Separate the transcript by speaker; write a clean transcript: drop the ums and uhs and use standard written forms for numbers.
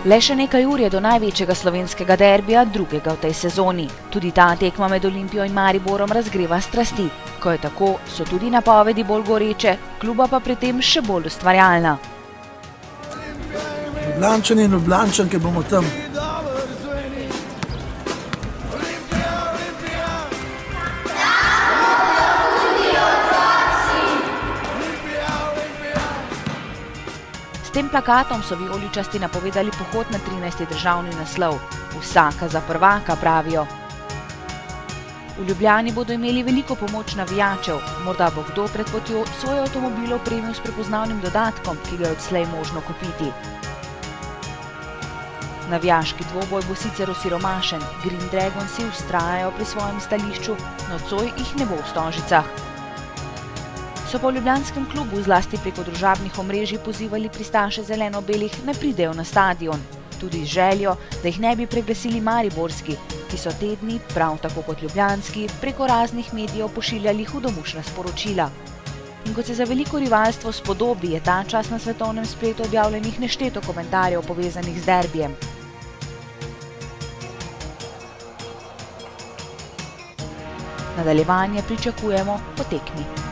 Speaker 1: Le še nekaj ur je do največjega slovenskega derbija, drugega v tej sezoni. Tudi ta tekma med Olimpijo in Mariborom razgreva strasti. Ko je tako, so tudi napovedi bolj goreče, kluba pa pri tem še bolj ustvarjalna.
Speaker 2: Ljubljančani in Ljubljančanke bomo tam.
Speaker 1: S tem plakatom so vijoličasti napovedali pohod na 13. državni naslov. Vsaka za prvaka, pravijo. V Ljubljani bodo imeli veliko pomoč navijačev, morda bo kdo pred potjo svoj avtomobil opremil s prepoznavnim dodatkom, ki ga je odslej možno kupiti. Navijaški dvoboj bo sicer osiromašen, Green Dragonsi vztrajajo pri svojem stališču, nocoj jih ne bo v Stožicah. So pa v ljubljanskem klubu zlasti preko družabnih omrežij pozivali pristaše zeleno-belih, ne pridejo na stadion, tudi z željo, da jih ne bi preglasili mariborski, ki so te dni, prav tako kot ljubljanski, preko raznih medijev pošiljali hudomušna sporočila. In kot se za veliko rivalstvo spodobi, je ta čas na svetovnem spletu objavljenih nešteto komentarjev povezanih z derbijem. Nadaljevanje pričakujemo po tekmi.